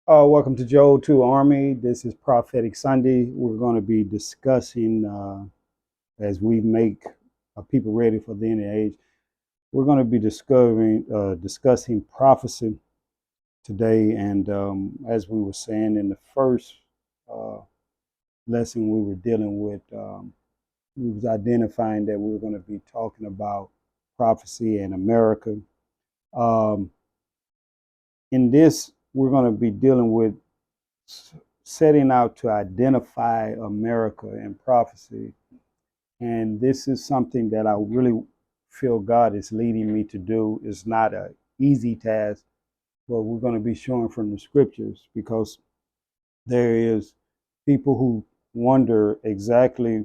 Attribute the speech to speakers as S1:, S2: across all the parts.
S1: Welcome to Joel 2 Army. This is Prophetic Sunday. We're going to be discussing, as we make people ready for the end of the age, we're going to be discussing prophecy today. And as we were saying in the first uh, lesson, we were dealing with, we was identifying that we were going to be talking about prophecy in America. Um, in this, we're going to be dealing with setting out to identify America in prophecy. And this is something that I really feel God is leading me to do. It's not an easy task, but we're going to be showing from the scriptures because there is people who wonder exactly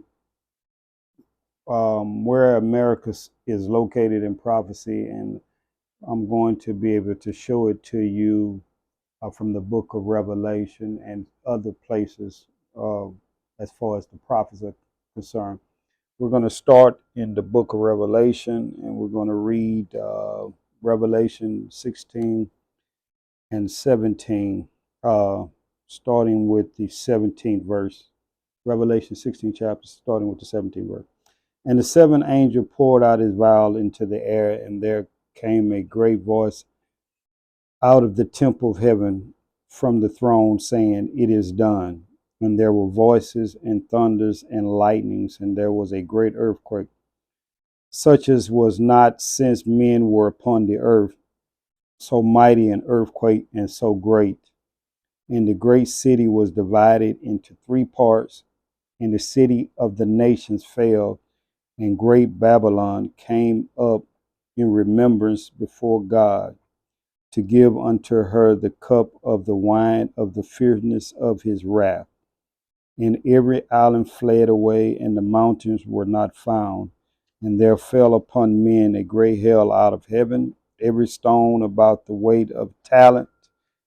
S1: where America is located in prophecy. And I'm going to be able to show it to you from the book of Revelation and other places uh, as far as the prophets are concerned. We're going to start in the book of Revelation and we're going to read Revelation 16 and 17, uh, starting with the 17th verse. Revelation 16 chapter, starting with the 17th verse. And the seventh angel poured out his vial into the air, and there came a great voice out of the temple of heaven from the throne, saying, "It is done." And there were voices and thunders and lightnings, and there was a great earthquake, such as was not since men were upon the earth, so mighty an earthquake and so great. And the great city was divided into three parts, and the city of the nations fell, and great Babylon came up in remembrance before God, to give unto her the cup of the wine of the fierceness of his wrath. And every island fled away, and the mountains were not found. And there fell upon men a great hail out of heaven, every stone about the weight of talent.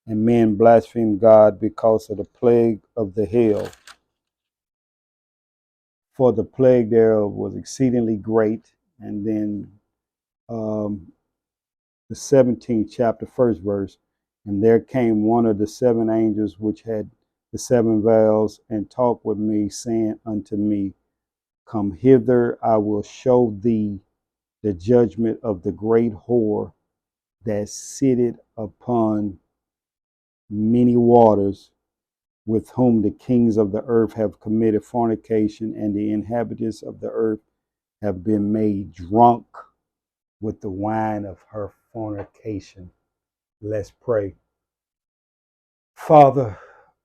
S1: And men blasphemed God because of the plague of the hail. For the plague thereof was exceedingly great. And then um, the 17th chapter, first verse. And there came one of the seven angels which had the seven vials, and talked with me, saying unto me, Come hither, I will show thee the judgment of the great whore that sitteth upon many waters, with whom the kings of the earth have committed fornication, and the inhabitants of the earth have been made drunk with the wine of her fornication. Let's pray. Father,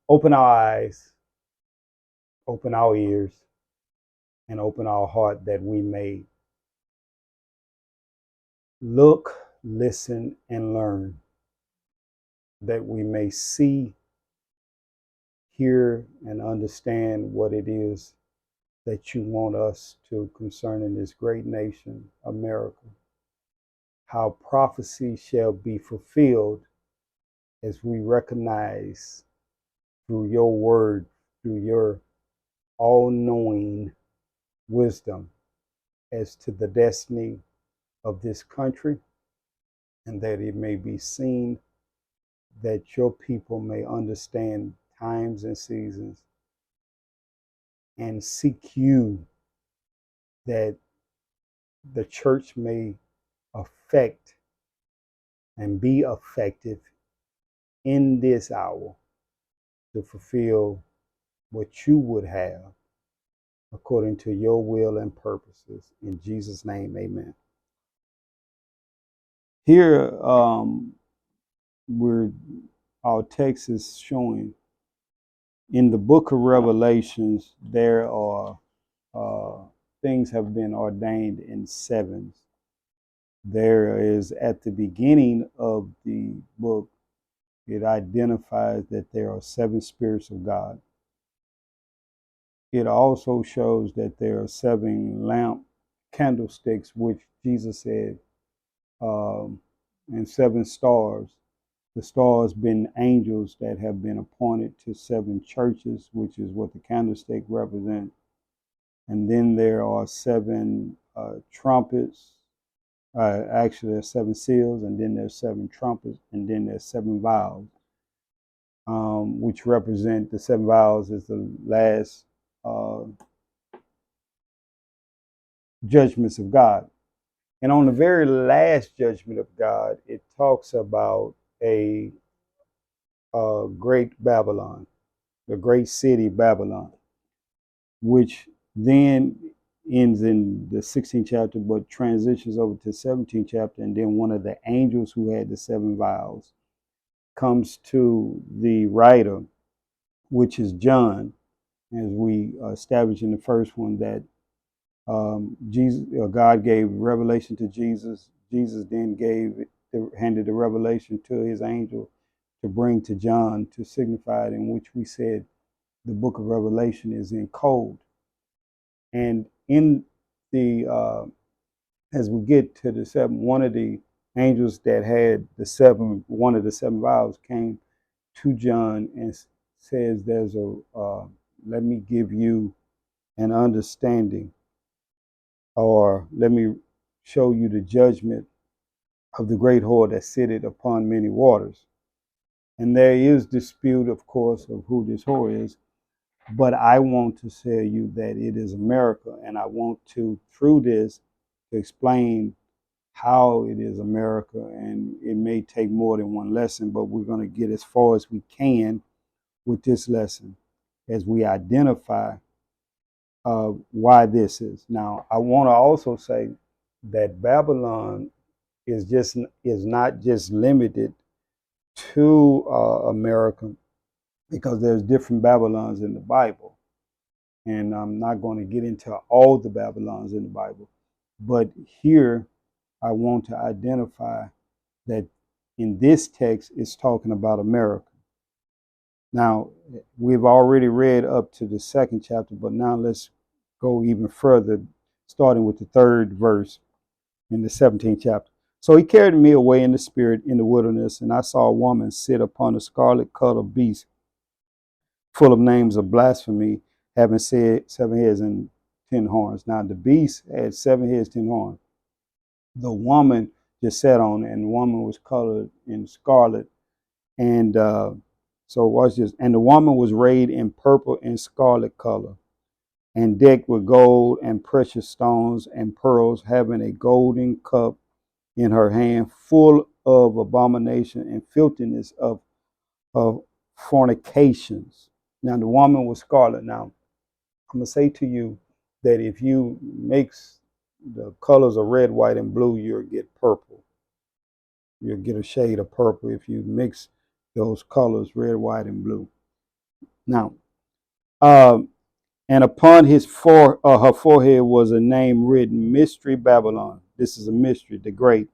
S1: open our eyes, open our ears, and open our heart that we may look, listen, and learn, that we may see, hear, and understand what it is that you want us to concerning this great nation, America. How prophecy shall be fulfilled as we recognize through your word, through your all knowing wisdom as to the destiny of this country, and that it may be seen that your people may understand times and seasons and seek you, that the church may affect and be effective in this hour to fulfill what you would have according to your will and purposes. In Jesus' name, amen. Here, we're, our text is showing in the book of Revelations, there are uh, things have been ordained in sevens. There is at the beginning of the book, it identifies that there are seven spirits of God. It also shows that there are seven lamp candlesticks, which Jesus said, and seven stars. The stars being angels that have been appointed to seven churches, which is what the candlestick represents. And then there are seven trumpets. Actually, there's seven seals, and then there's seven trumpets, and then there's seven vials. which represent the seven vials, is the last uh, judgments of God. And on the very last judgment of God, it talks about a, great Babylon, the great city Babylon, which then ends in the 16th chapter, but transitions over to 17th chapter. And then one of the angels who had the seven vials comes to the writer, which is John, as we established in the first one, that Jesus, God gave revelation to Jesus. Jesus then handed the revelation to his angel to bring to John to signify it, in which we said the book of Revelation is in code. And in the as we get to the seven, one of the angels that had one of the seven vials came to John and says, "There's a let me give you an understanding, or let me show you the judgment of the great whore that sitteth upon many waters." And there is dispute, of course, of who this whore is. But I want to tell you that it is America, and I want to, through this, to explain how it is America. And it may take more than one lesson, but we're going to get as far as we can with this lesson as we identify why this is. Now, I want to also say that Babylon is not just limited to America, because there's different Babylons in the Bible. And I'm not going to get into all the Babylons in the Bible, but here I want to identify that in this text it's talking about America. Now, we've already read up to the second chapter, but now let's go even further, starting with the third verse in the 17th chapter. "So he carried me away in the spirit in the wilderness, and I saw a woman sit upon a scarlet colored beast, full of names of blasphemy, having said 7 heads and 10 horns." Now the beast had 7 heads, 10 horns. The woman just sat on it, and the woman was colored in scarlet. And so watch this. "And the woman was arrayed in purple and scarlet color, and decked with gold and precious stones and pearls, having a golden cup in her hand, full of abomination and filthiness of fornications." Now the woman was scarlet. Now I'm gonna say to you that if you mix the colors of red, white, and blue, you'll get purple. You'll get a shade of purple if you mix those colors, red, white, and blue. Now, um, and upon her forehead was a name written, Mystery Babylon. This is a mystery, the great,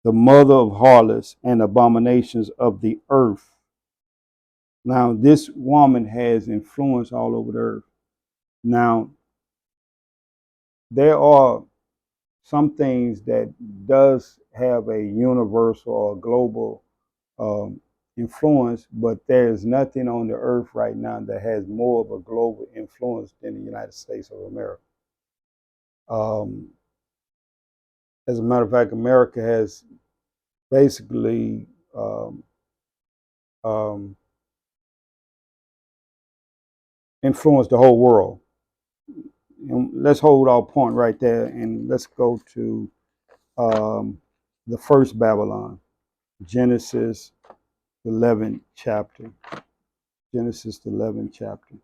S1: the mother of harlots and abominations of the earth. Now, this woman has influence all over the earth. Now, there are some things that does have a universal or global um, influence, but there's nothing on the earth right now that has more of a global influence than the United States of America. Um, as a matter of fact, America has basically um, influenced the whole world. And let's hold our point right there, and let's go to um, the first Babylon, Genesis 11th chapter. Genesis 11th chapter.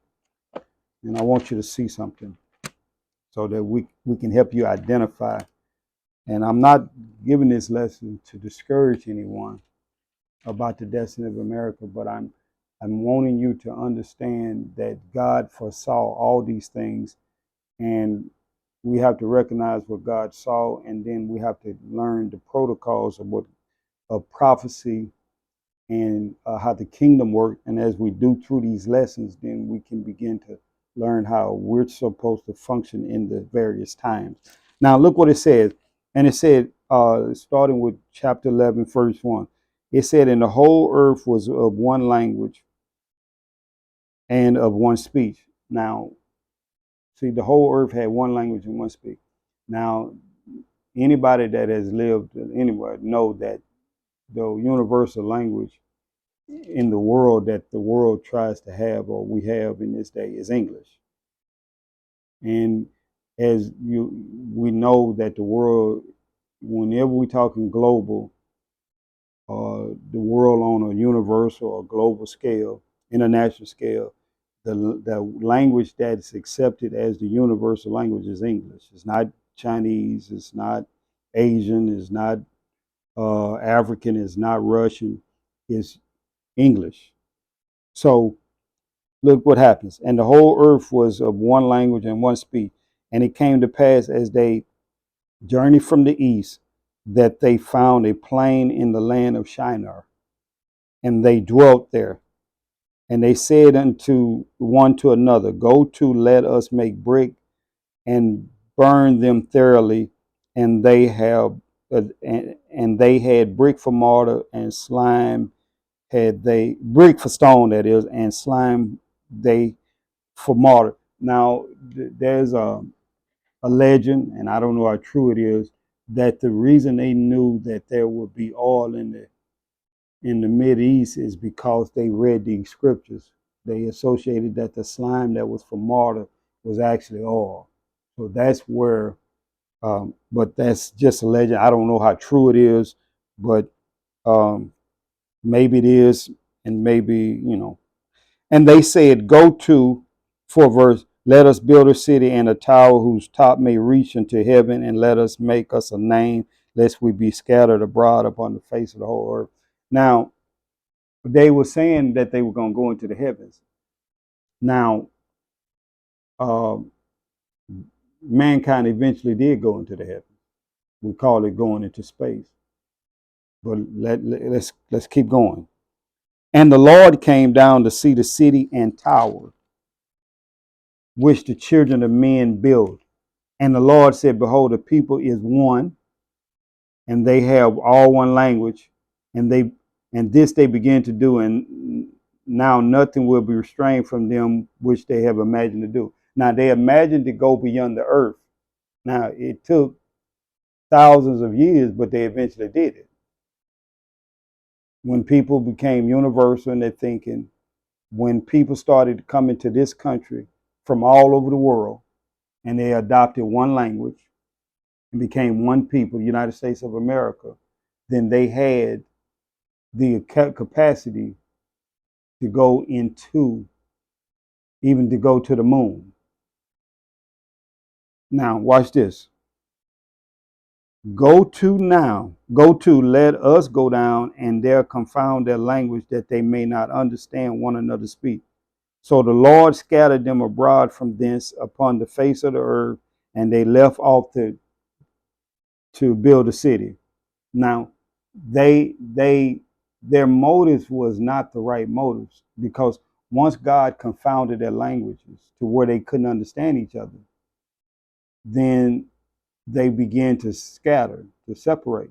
S1: And I want you to see something so that we can help you identify. And I'm not giving this lesson to discourage anyone about the destiny of America, but I'm wanting you to understand that God foresaw all these things, and we have to recognize what God saw, and then we have to learn the protocols of prophecy and how the kingdom works. And as we do through these lessons, then we can begin to learn how we're supposed to function in the various times. Now, look what it says. And it said, starting with chapter 11, verse 1, it said, "And the whole earth was of one language and of one speech." Now, see, the whole earth had one language and one speech. Now, anybody that has lived anywhere know that the universal language in the world that the world tries to have or we have in this day is English. And as we know that the world, whenever we're talking global, the world on a universal or global scale, international scale, the language that is accepted as the universal language is English. It's not Chinese. It's not Asian. It's not African. It's not Russian. It's English. So look what happens. And the whole earth was of one language and one speech. And it came to pass as they journeyed from the east that they found a plain in the land of Shinar, and they dwelt there. And they said unto one to another, go to, let us make brick and burn them thoroughly. And they have and they had brick for mortar, and slime had they, brick for stone, that is, and slime they for mortar. Now there's a legend, and I don't know how true it is, that the reason they knew that there would be oil in the Mid East is because they read these scriptures. They associated that the slime that was for mortar was actually oil. So that's where, but that's just a legend. I don't know how true it is, but um, maybe it is, and maybe, And they said, go to, for verse, let us build a city and a tower whose top may reach into heaven, and let us make us a name, lest we be scattered abroad upon the face of the whole earth. Now, they were saying that they were going to go into the heavens. Now, uh, mankind eventually did go into the heavens. We call it going into space. But let's keep going. And the Lord came down to see the city and tower, which the children of men build. And the Lord said, behold, the people is one, and they have all one language, and this they begin to do, and now nothing will be restrained from them which they have imagined to do. Now they imagined to go beyond the earth. Now it took thousands of years, but they eventually did it. When people became universal in their thinking, when people started coming to this country from all over the world, and they adopted one language and became one people, the United States of America, then they had the capacity to go into, even to go to the moon. Now, watch this. Go to, let us go down and there confound their language that they may not understand one another's speech. So the Lord scattered them abroad from thence upon the face of the earth, and they left off to build a city. Now, their motives was not the right motives, because once God confounded their languages to where they couldn't understand each other, then they began to scatter, to separate.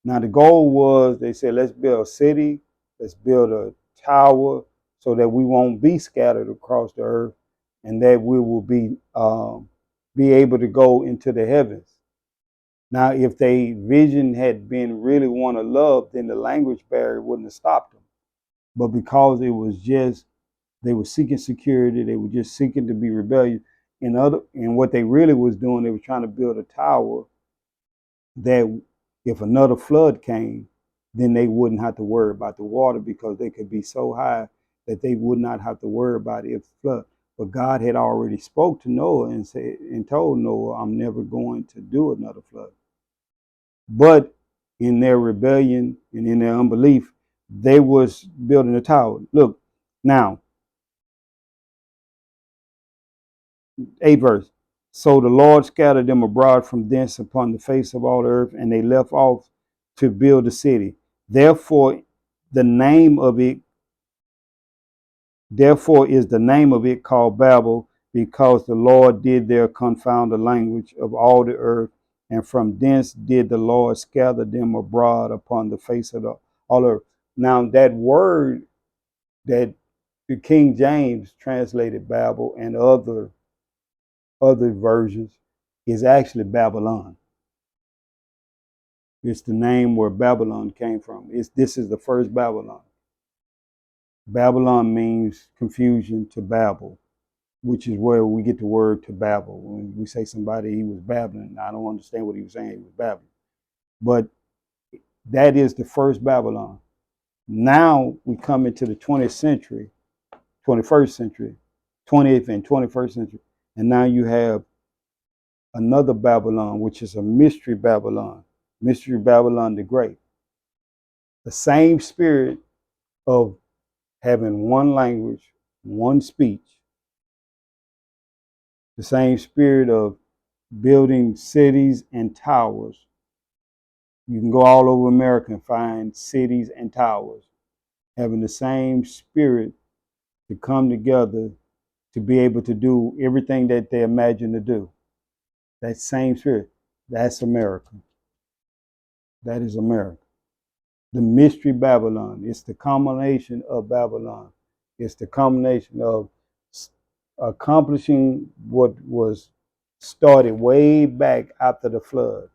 S1: Now the goal was, they said, let's build a city, let's build a tower, so that we won't be scattered across the earth, and that we will be able to go into the heavens. Now, if they vision had been really one of love, then the language barrier wouldn't have stopped them. But because it was just, they were seeking security, they were just seeking to be rebellious. And what they really was doing, they were trying to build a tower that if another flood came, then they wouldn't have to worry about the water, because they could be so high that they would not have to worry about it if flood. But God had already spoke to Noah and said and told Noah, I'm never going to do another flood. But in their rebellion and in their unbelief, they was building a tower. Look, now, 8th verse. So the Lord scattered them abroad from thence upon the face of all the earth, and they left off to build a city. Therefore, the name of it, therefore is the name of it called Babel, because the Lord did there confound the language of all the earth, and from thence did the Lord scatter them abroad upon the face of the all earth. Now that word that the King James translated Babel and other versions is actually Babylon. It's the name where Babylon came from. This is the first Babylon. Babylon means confusion to Babel, which is where we get the word to Babel. When we say somebody he was babbling, I don't understand what he was saying. He was babbling, but that is the first Babylon. Now we come into the 20th century, 21st century, 20th and 21st century, and now you have another Babylon, which is a mystery Babylon the Great. The same spirit of having one language, one speech, the same spirit of building cities and towers. You can go all over America and find cities and towers having the same spirit to come together to be able to do everything that they imagine to do. That same spirit, that's America. That is America. The mystery Babylon. It's the culmination of Babylon. It's the culmination of accomplishing what was started way back after the flood,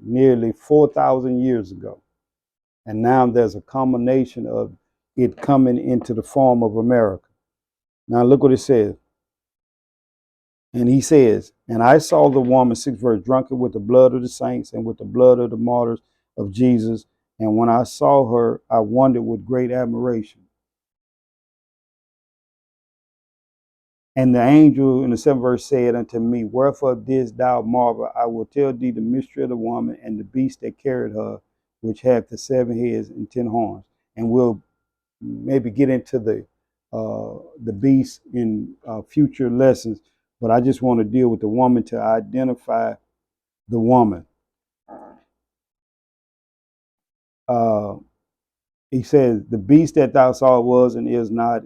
S1: nearly 4,000 years ago. And now there's a culmination of it coming into the form of America. Now look what it says. And he says, and I saw the woman, 6th verse, drunken with the blood of the saints and with the blood of the martyrs of Jesus. And when I saw her, I wondered with great admiration. And the angel in the 7th verse said unto me, wherefore didst thou marvel? I will tell thee the mystery of the woman and the beast that carried her, which hath the 7 heads and 10 horns. And we'll maybe get into the beast in future lessons, but I just want to deal with the woman to identify the woman. Uh, he says, the beast that thou saw was and is not,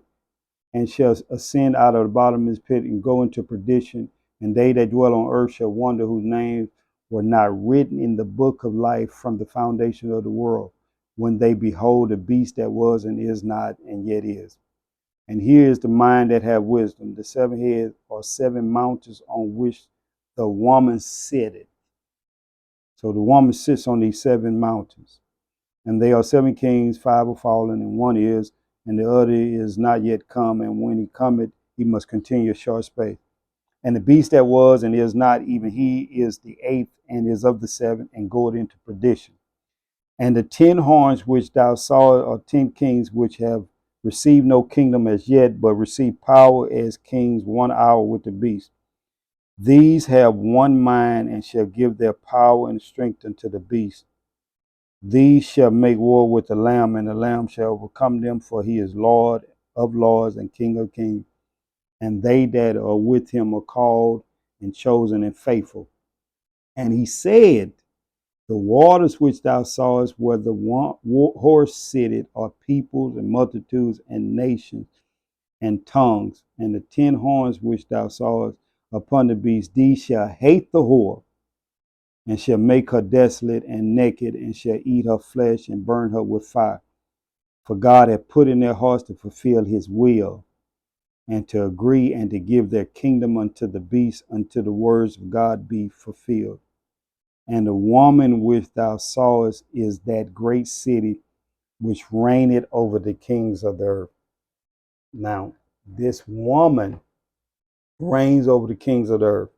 S1: and shall ascend out of the bottomless pit and go into perdition. And they that dwell on earth shall wonder whose names were not written in the book of life from the foundation of the world, when they behold the beast that was and is not and yet is. And here is the mind that have wisdom. The 7 heads are 7 mountains on which the woman sitteth. So the woman sits on these 7 mountains. And they are 7 kings, 5 are fallen, and 1 is, and the other is not yet come. And when he cometh, he must continue a short space. And the beast that was and is not, even he is the 8th, and is of the 7th, and goeth into perdition. And the 10 horns which thou sawest are 10 kings, which have received no kingdom as yet, but receive power as kings 1 hour with the beast. These have one mind, and shall give their power and strength unto the beast. These shall make war with the Lamb, and the Lamb shall overcome them, for he is Lord of lords and King of kings. And they that are with him are called and chosen and faithful. And he said, the waters which thou sawest where the horse sitteth are peoples and multitudes and nations and tongues. And the 10 horns which thou sawest upon the beast, these shall hate the whore, and shall make her desolate and naked, and shall eat her flesh and burn her with fire. For God hath put in their hearts to fulfill his will, and to agree and to give their kingdom unto the beast, until the words of God be fulfilled. And the woman which thou sawest is that great city which reigneth over the kings of the earth. Now, this woman reigns over the kings of the earth.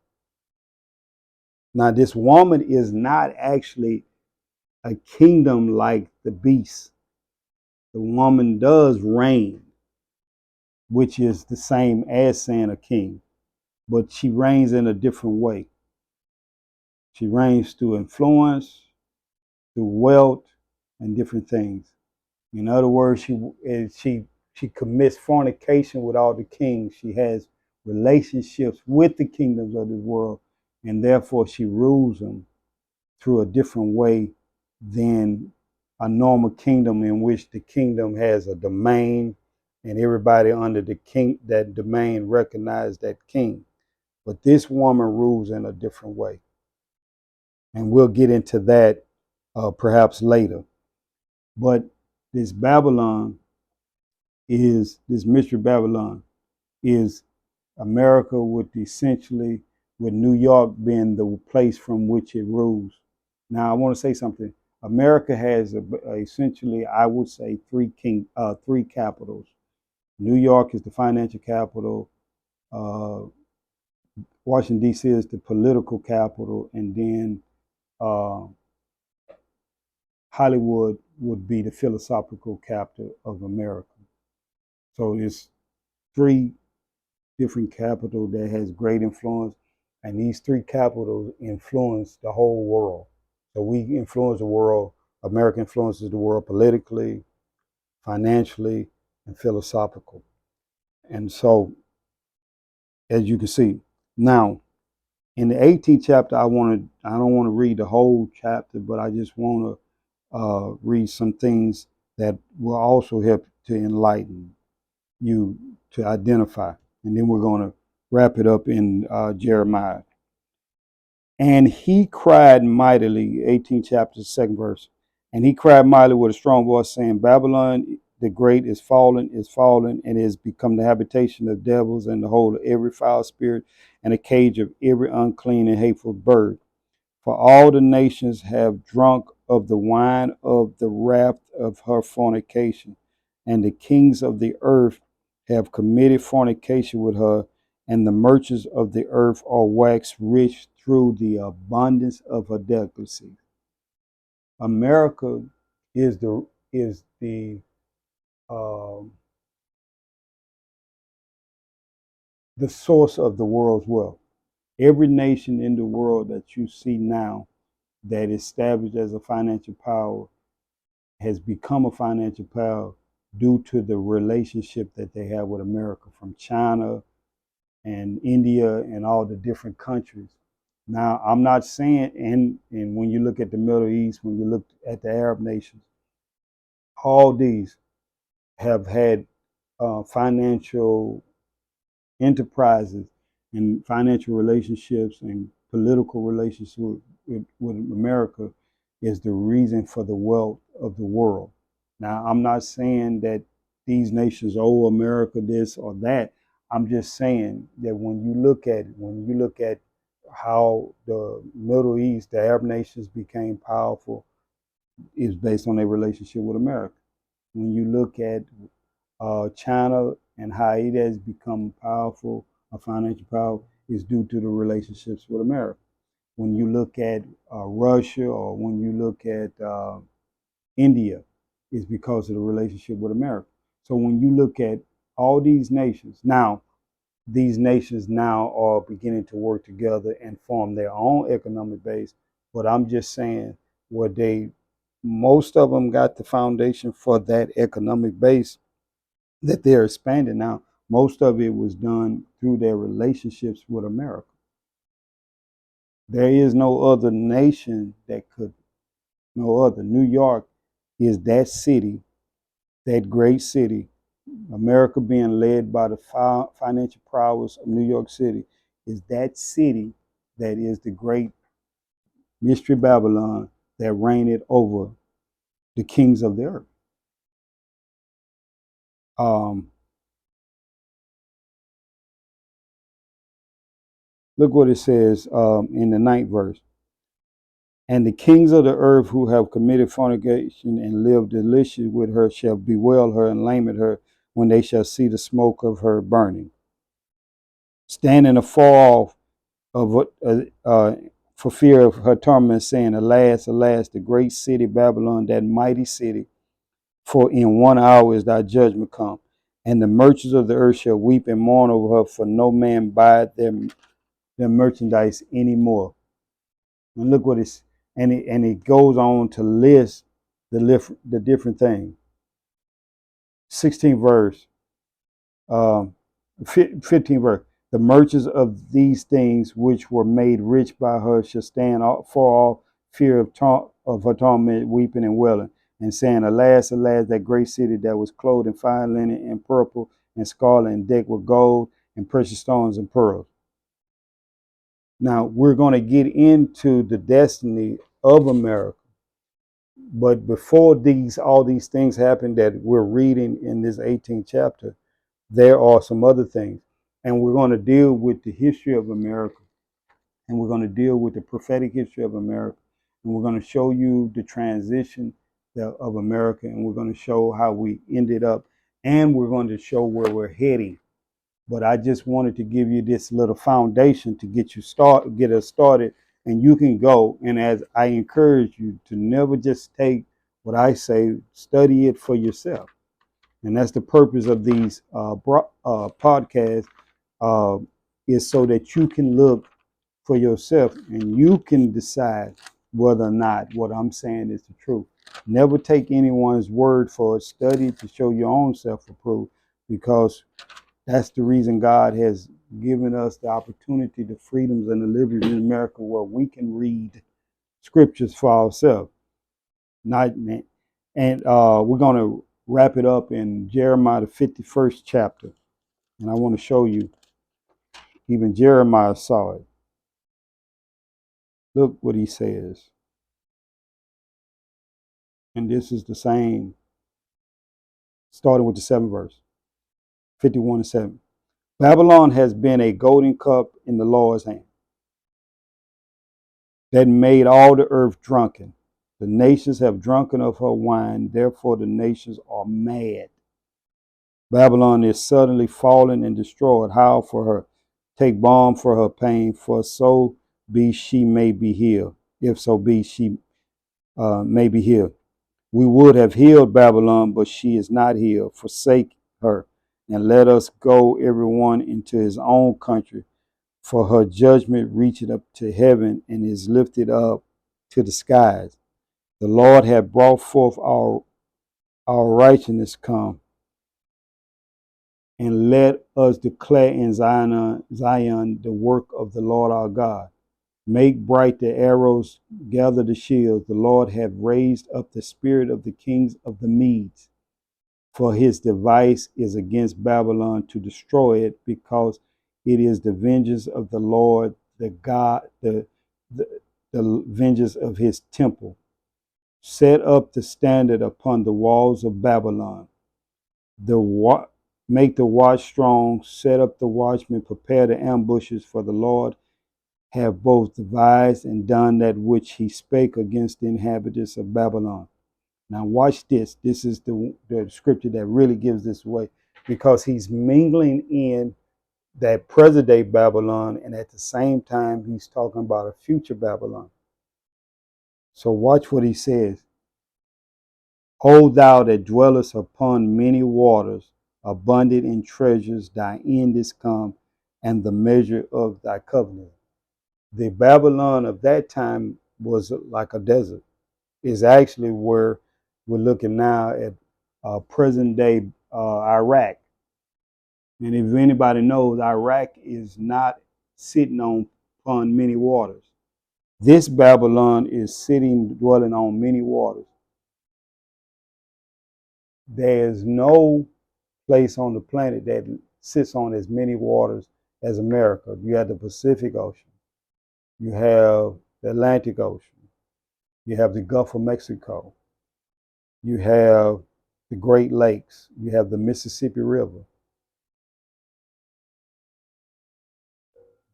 S1: Now, this woman is not actually a kingdom like the beast. The woman does reign, which is the same as saying a king, but she reigns in a different way. She reigns through influence, through wealth, and different things. In other words, she commits fornication with all the kings. She has relationships with the kingdoms of this world, and therefore she rules them through a different way than a normal kingdom, in which the kingdom has a domain and everybody under the king, that domain, recognize that king. But this woman rules in a different way, and we'll get into that perhaps later. But this Babylon this mystery Babylon is America, with essentially, with New York being the place from which it rules. Now, I want to say something. America has essentially, I would say, three capitals. New York is the financial capital. Uh, Washington D.C. is the political capital, and then uh, Hollywood would be the philosophical capital of America. So it's three different capitals that has great influence, and these three capitals influence the whole world. So we influence the world. America influences the world politically, financially, and philosophical. And so, as you can see, now in the 18th chapter, I don't want to read the whole chapter, but I just want to read some things that will also help to enlighten you to identify. And then we're going to wrap it up in Jeremiah. And he cried mightily, 18th chapter, 2nd verse. And he cried mightily with a strong voice, saying, Babylon the great is fallen, and is become the habitation of devils, and the hold of every foul spirit, and a cage of every unclean and hateful bird. For all the nations have drunk of the wine of the wrath of her fornication, and the kings of the earth have committed fornication with her, and the merchants of the earth are waxed rich through the abundance of her delicacy. America is um, the source of the world's wealth. Every nation in the world that you see now that is established as a financial power has become a financial power due to the relationship that they have with America, from China and India and all the different countries. Now, I'm not saying, and when you look at the Middle East, when you look at the Arab nations, all these have had financial enterprises and financial relationships and political relationships with America is the reason for the wealth of the world. Now, I'm not saying that these nations owe America this or that. I'm just saying that when you look at how the Middle East, the Arab nations became powerful, is based on their relationship with America. When you look at China and how it has become powerful, a financial power, is due to the relationships with America. When you look at Russia, or when you look at India, is because of the relationship with America. So when you look at all these nations, now these nations now are beginning to work together and form their own economic base. But I'm just saying, where they, most of them got the foundation for that economic base that they're expanding now. Most of it was done through their relationships with America. There is no other nation that could, no other. New York is that city, that great city. America being led by the financial prowess of New York City is that city that is the great mystery Babylon that reigned over the kings of the earth. Um, Look what it says in the 9th verse. And the kings of the earth who have committed fornication and lived delicious with her shall bewail her and lament her when they shall see the smoke of her burning. Standing afar off of for fear of her torment, saying, Alas, alas, the great city Babylon, that mighty city, for in 1 hour is thy judgment come. And the merchants of the earth shall weep and mourn over her, for no man buyeth their merchandise anymore. And look what it's, and it goes on to list the different things. 16th verse, um, 15th verse. The merchants of these things which were made rich by her shall stand far off, fear of her torment, weeping and wailing, and saying, Alas, alas, that great city that was clothed in fine linen and purple and scarlet and decked with gold and precious stones and pearls. Now, we're going to get into the destiny of America. But before all these things happen that we're reading in this 18th chapter, there are some other things. And we're going to deal with the history of America, and we're going to deal with the prophetic history of America, and we're going to show you the transition of America, and we're going to show how we ended up. and we're going to show where we're heading. But I just wanted to give you this little foundation to get us started, and you can go. And as I encourage you to never just take what I say, study it for yourself. And that's the purpose of these podcasts, uh, is so that you can look for yourself and you can decide whether or not what I'm saying is the truth. Never take anyone's word for it. Study to show your own self-approved, because that's the reason God has given us the opportunity, the freedoms and the liberties in America where we can read scriptures for ourselves. Not and we're going to wrap it up in Jeremiah the 51st chapter. And I want to show you, even Jeremiah saw it. Look what he says. And this is the same, starting with the 7th verse, 51 and 7. Babylon has been a golden cup in the Lord's hand that made all the earth drunken. The nations have drunken of her wine, therefore the nations are mad. Babylon is suddenly fallen and destroyed. How for her? Take balm for her pain, for so be she may be healed. If so be she may be healed. We would have healed Babylon, but she is not healed. Forsake her, and let us go everyone into his own country. For her judgment reacheth up to heaven and is lifted up to the skies. The Lord hath brought forth our righteousness come, and let us declare in Zion the work of the Lord our God. Make bright the arrows, gather the shields. The Lord hath raised up the spirit of the kings of the Medes. For his device is against Babylon to destroy it, because it is the vengeance of the Lord, the God, the vengeance of his temple. Set up the standard upon the walls of Babylon. Make the watch strong, set up the watchmen, prepare the ambushes, for the Lord have both devised and done that which he spake against the inhabitants of Babylon. Now watch this. This is the scripture that really gives this away, because he's mingling in that present day Babylon, and at the same time he's talking about a future Babylon. So watch what he says. O thou that dwellest upon many waters, abundant in treasures, thy end is come, and the measure of thy covenant. The Babylon of that time was like a desert. Is actually where we're looking now at present day Iraq. And if anybody knows, Iraq is not sitting upon many waters. This Babylon is dwelling on many waters. There is no place on the planet that sits on as many waters as America. You have the Pacific Ocean, you have the Atlantic Ocean, you have the Gulf of Mexico, you have the Great Lakes, you have the Mississippi River.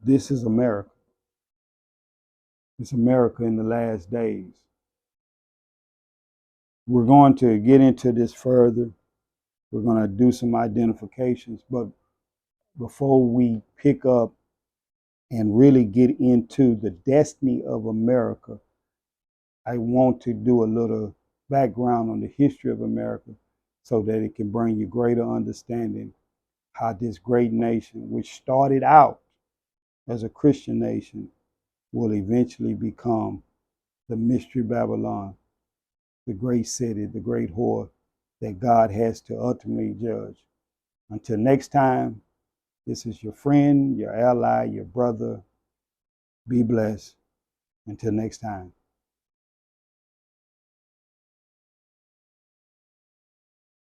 S1: This is America. It's America in the last days. We're going to get into this further. We're going to do some identifications, but before we pick up and really get into the destiny of America, I want to do a little background on the history of America so that it can bring you greater understanding how this great nation, which started out as a Christian nation, will eventually become the mystery Babylon, the great city, the great whore that God has to ultimately judge. Until next time, this is your friend, your ally, your brother. Be blessed. Until next time.